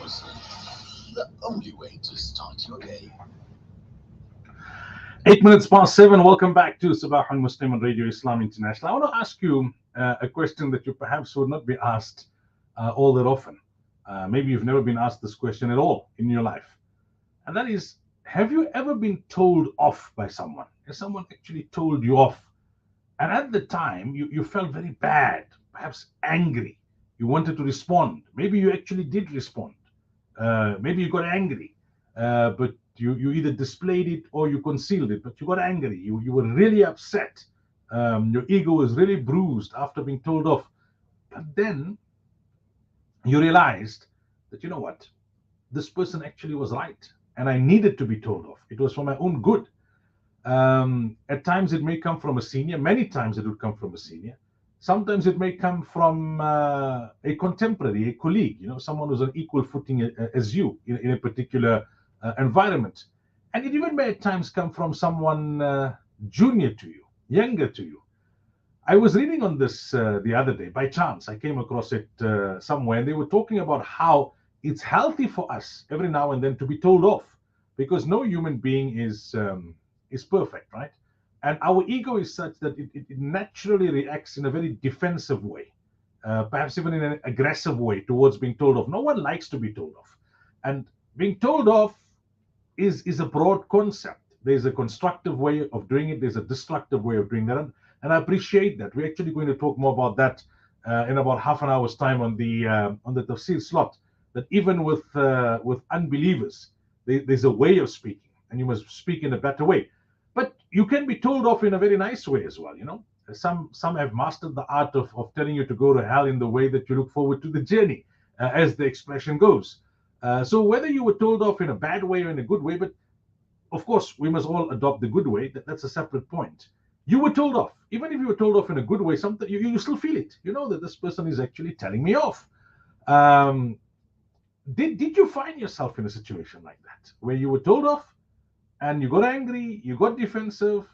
Muslim, the only way to start your day. 8 minutes past 7. Welcome back to Sabahul Muslim on Radio Islam International. I want to ask you a question that you perhaps would not be asked all that often. Maybe you've never been asked this question at all in your life. And that is, have you ever been told off by someone? Has someone actually told you off? And at the time, you felt very bad, perhaps angry. You wanted to respond. Maybe you actually did respond. Maybe you got angry, but you either displayed it or you concealed it, but you got angry. You were really upset. Your ego was really bruised after being told off. But then you realized that, you know what, this person actually was right, and I needed to be told off. It was for my own good. At times it may come from a senior. Many times it would come from a senior. Sometimes it may come from a contemporary, a colleague, someone who's on equal footing as you in a particular environment. And it even may at times come from someone junior to you, younger to you. I was reading on this the other day. By chance, I came across it somewhere, and they were talking about how it's healthy for us every now and then to be told off, because no human being is perfect, right? And our ego is such that it naturally reacts in a very defensive way, perhaps even in an aggressive way towards being told off. No one likes to be told off. And being told off is a broad concept. There's a constructive way of doing it. There's a destructive way of doing that. And I appreciate that. We're actually going to talk more about that in about half an hour's time on the tafsir slot. That even with unbelievers, there's a way of speaking, and you must speak in a better way. But you can be told off in a very nice way as well. Some have mastered the art of telling you to go to hell in the way that you look forward to the journey, as the expression goes. So whether you were told off in a bad way or in a good way, but of course we must all adopt the good way. That's a separate point. You were told off. Even if you were told off in a good way, something you still feel it. You know that this person is actually telling me off. Did you find yourself in a situation like that where you were told off and you got angry, you got defensive,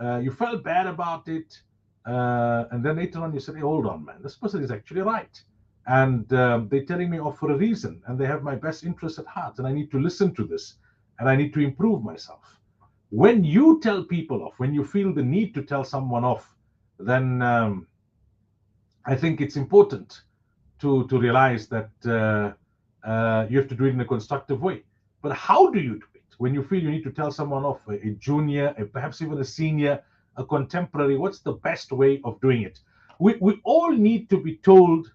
you felt bad about it, and then later on you said, hey, hold on, man, this person is actually right, and they're telling me off for a reason, and they have my best interest at heart, and I need to listen to this, and I need to improve myself. When you tell people off, when you feel the need to tell someone off, then I think it's important to realize that you have to do it in a constructive way. But how do you do it? When you feel you need to tell someone off, a junior, perhaps even a senior, a contemporary, what's the best way of doing it? We all need to be told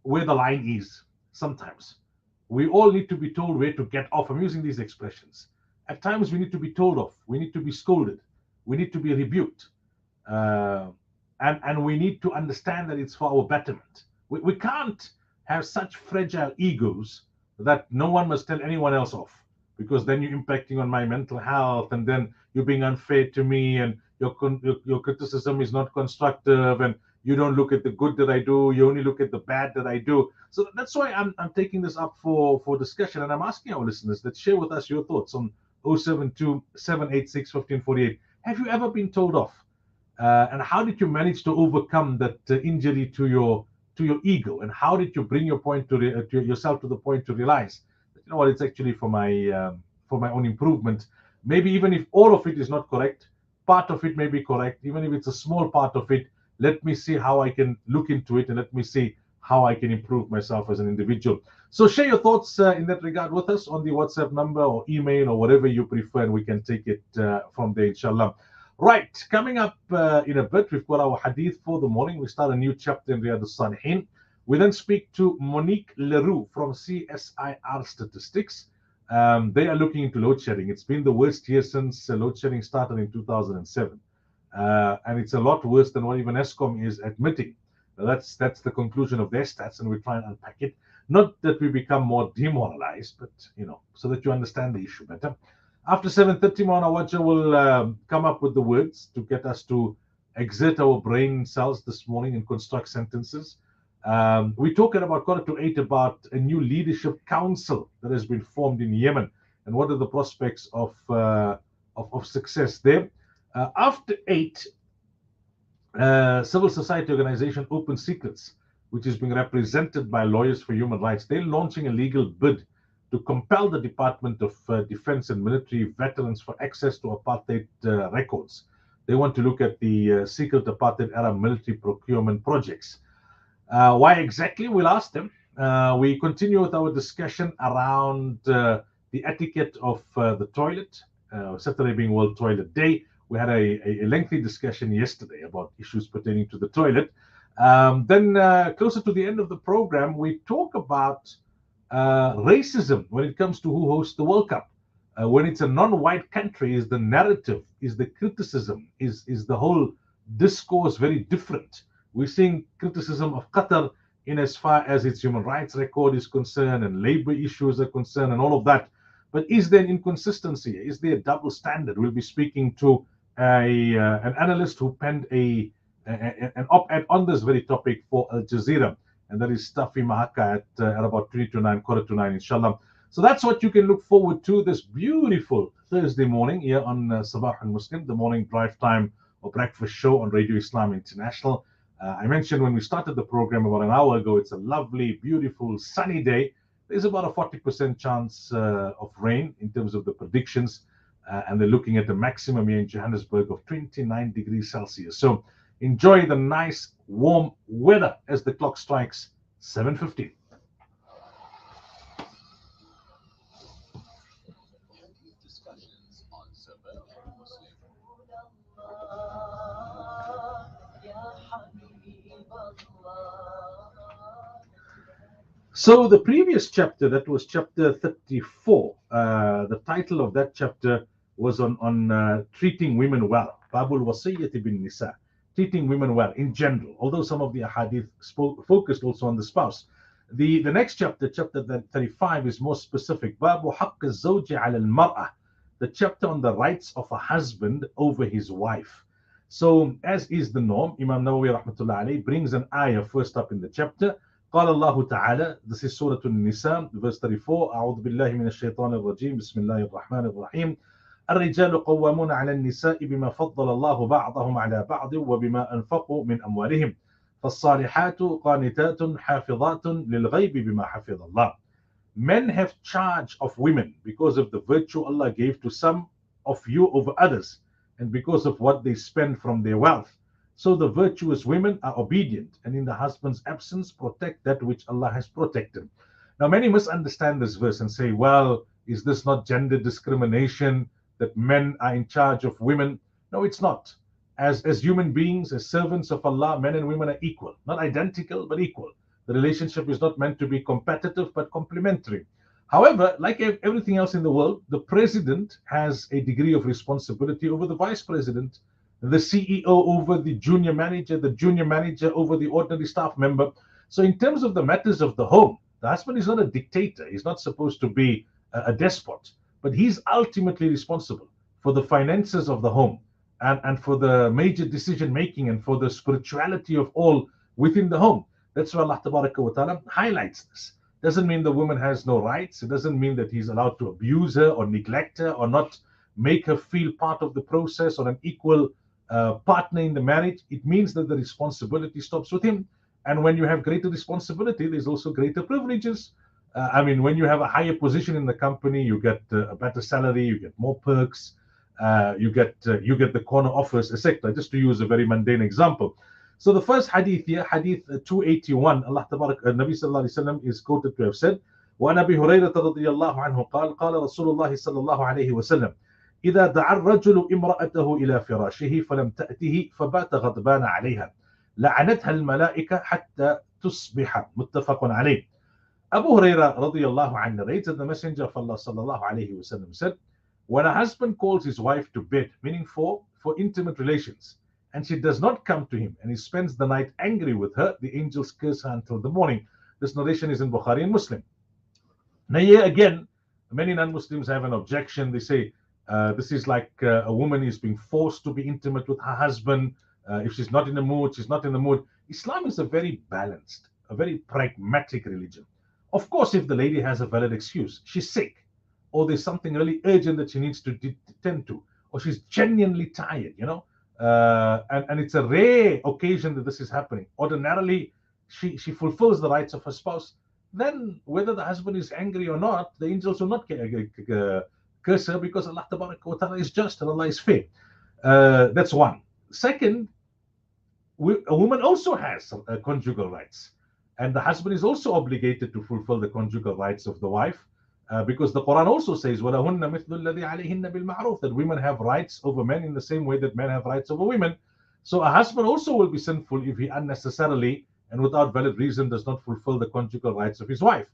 where the line is sometimes. We all need to be told where to get off. I'm using these expressions. At times we need to be told off. We need to be scolded. We need to be rebuked. And we need to understand that it's for our betterment. We can't have such fragile egos that no one must tell anyone else off, because then you're impacting on my mental health, and then you're being unfair to me, and your criticism is not constructive, and you don't look at the good that I do, you only look at the bad that I do. So that's why I'm taking this up for discussion, and I'm asking our listeners that share with us your thoughts on 072 786 1548. Have you ever been told off? And how did you manage to overcome that injury to your ego? And how did you bring your point to yourself to the point to realize that, you know what, it's actually for my own improvement? Maybe even if all of it is not correct, part of it may be correct. Even if it's a small part of it, let me see how I can look into it, and let me see how I can improve myself as an individual. So share your thoughts in that regard with us on the WhatsApp number or email or whatever you prefer, and we can take it from there, inshallah. Right, coming up in a bit, we've got our hadith for the morning. We start a new chapter in Riyadh al-Salihin. We then speak to Monique Leroux from CSIR Statistics. They are looking into load shedding. It's been the worst year since load shedding started in 2007. And it's a lot worse than what even ESCOM is admitting. That's the conclusion of their stats, and we try and unpack it. Not that we become more demoralized, but, so that you understand the issue better. After 7:30, Maulana Wajah will come up with the words to get us to exert our brain cells this morning and construct sentences. We talk at about 7:45 about a new leadership council that has been formed in Yemen, and what are the prospects of success there. After 8, civil society organization Open Secrets which is being represented by Lawyers for Human Rights. They're launching a legal bid to compel the Department of Defense and military veterans for access to apartheid records. They want to look at the secret apartheid era military procurement projects. Why exactly? We'll ask them. We continue with our discussion around the etiquette of the toilet, Saturday being World Toilet Day. We had a lengthy discussion yesterday about issues pertaining to the toilet. Then, closer to the end of the program, we talk about racism when it comes to who hosts the World Cup. When it's a non-white country, is the narrative, is the criticism, is the whole discourse very different? We're seeing criticism of Qatar in as far as its human rights record is concerned and labor issues are concerned and all of that. But is there an inconsistency? Is there a double standard? We'll be speaking to an analyst who penned an op-ed on this very topic for Al Jazeera, and that is Stafi Mahaka at about 20 to 9, quarter to 9, inshallah. So that's what you can look forward to this beautiful Thursday morning here on Sabahul Muslim, the morning drive time or breakfast show on Radio Islam International. I mentioned when we started the program about an hour ago, it's a lovely, beautiful, sunny day. There's about a 40% chance of rain in terms of the predictions, and they're looking at the maximum here in Johannesburg of 29 degrees Celsius. So enjoy the nice, warm weather as the clock strikes 7:15. Hadith discussions on Sabahul Muslim. So the previous chapter, that was chapter 34, the title of that chapter was on treating women well. Babul Wasiyyati bin Nisa, treating women well in general, although some of the hadith focused also on the spouse. The next chapter, chapter 35, is more specific. Babu Haqq al-Zawji ala al-Mar'ah, the chapter on the rights of a husband over his wife. So, as is the norm, Imam Nawawi rahmatullah alayhi brings an ayah first up in the chapter. قال الله تعالى, this is Surah An-Nisa, verse 34. أعوذ بالله من الشيطان الرجيم, بسم الله الرحمن الرحيم. الرجال قوامون على النساء بما فضل الله بعضهم على بعض وبما أنفقوا من أموالهم فالصالحات قانتات حافظات للغيب بما حفظ الله. Men have charge of women because of the virtue Allah gave to some of you over others, and because of what they spend from their wealth. So the virtuous women are obedient, and in the husband's absence protect that which Allah has protected. Now many misunderstand this verse and say, well, is this not gender discrimination, that men are in charge of women? No, it's not. As human beings, as servants of Allah, men and women are equal. Not identical, but equal. The relationship is not meant to be competitive, but complementary. However, like everything else in the world, the president has a degree of responsibility over the vice president, the CEO over the junior manager over the ordinary staff member. So in terms of the matters of the home, the husband is not a dictator. He's not supposed to be a despot, but he's ultimately responsible for the finances of the home and for the major decision making and for the spirituality of all within the home. That's why Allah Tabaraka wa Ta'ala highlights this. Doesn't mean the woman has no rights. It doesn't mean that he's allowed to abuse her or neglect her or not make her feel part of the process or an equal partner in the marriage. It means that the responsibility stops with him. And when you have greater responsibility, there's also greater privileges. When you have a higher position in the company, you get a better salary, you get more perks, you get the corner offers, etc. Just to use a very mundane example. So the first hadith here, hadith 281, Allah Tabarak, Nabi Sallallahu Alaihi Wasallam is quoted to have said, وعن أبي هريرة رضي الله عنه قال قال رسول الله صلى الله عليه وسلم إذا دعا الرجل امرأته إلى فراشه فلم تأته فبات غضبان عليها لعنتها الملائكة حتى تصبح متفق عليه. Abu Huraira radiallahu anhu narrates that the Messenger of Allah sallallahu alayhi wasallam said, when a husband calls his wife to bed, meaning for intimate relations, and she does not come to him and he spends the night angry with her, the angels curse her until the morning. This narration is in Bukhari and Muslim. Now here again, many non-Muslims have an objection. They say this is like a woman is being forced to be intimate with her husband. If she's not in the mood, she's not in the mood. Islam is a very balanced, a very pragmatic religion. Of course, if the lady has a valid excuse, she's sick, or there's something really urgent that she needs to tend to, or she's genuinely tired, and it's a rare occasion that this is happening. Ordinarily, she fulfills the rights of her spouse, then whether the husband is angry or not, the angels will not curse her, because Allah Ta'ala is just and Allah is fair. That's one. Second, a woman also has some conjugal rights, and the husband is also obligated to fulfill the conjugal rights of the wife, because the Quran also says وَلَهُنَّ مِثْلُ الَّذِي عَلَيْهِنَّ بِالْمَعْرُوفِ, that women have rights over men in the same way that men have rights over women. So a husband also will be sinful if he unnecessarily and without valid reason does not fulfill the conjugal rights of his wife.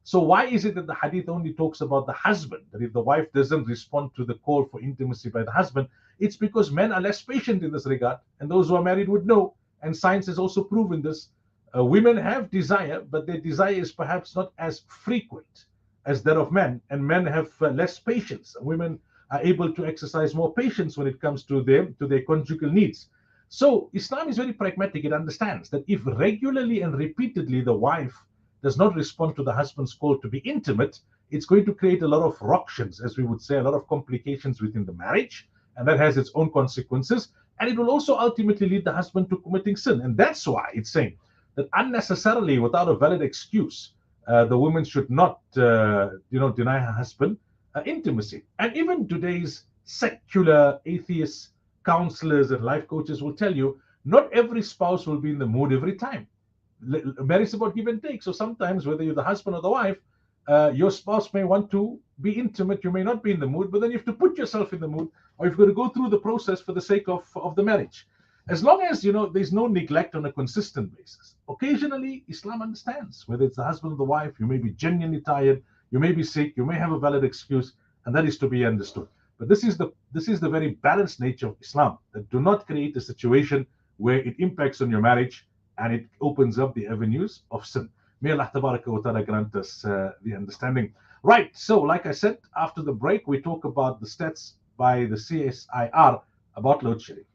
So why is it that the hadith only talks about the husband, that if the wife doesn't respond to the call for intimacy by the husband, it's because men are less patient in this regard, and those who are married would know, and science has also proven this. Women have desire, but their desire is perhaps not as frequent as that of men, and men have less patience. Women are able to exercise more patience when it comes to their conjugal needs. So Islam is very pragmatic. It understands that if regularly and repeatedly the wife does not respond to the husband's call to be intimate, it's going to create a lot of ructions, as we would say, a lot of complications within the marriage, and that has its own consequences, and it will also ultimately lead the husband to committing sin. And that's why it's saying that unnecessarily, without a valid excuse, the woman should not deny her husband intimacy. And even today's secular atheist counselors and life coaches will tell you not every spouse will be in the mood every time. Marriage is about give and take. So sometimes, whether you're the husband or the wife, your spouse may want to be intimate, you may not be in the mood, but then you have to put yourself in the mood, or you've got to go through the process for the sake of the marriage. As long as there's no neglect on a consistent basis. Occasionally, Islam understands, whether it's the husband or the wife, you may be genuinely tired, you may be sick, you may have a valid excuse, and that is to be understood. But this is the very balanced nature of Islam, that do not create a situation where it impacts on your marriage and it opens up the avenues of sin. May Allah Ta'ala grant us the understanding. Right, so like I said, after the break, we talk about the stats by the CSIR about load shedding.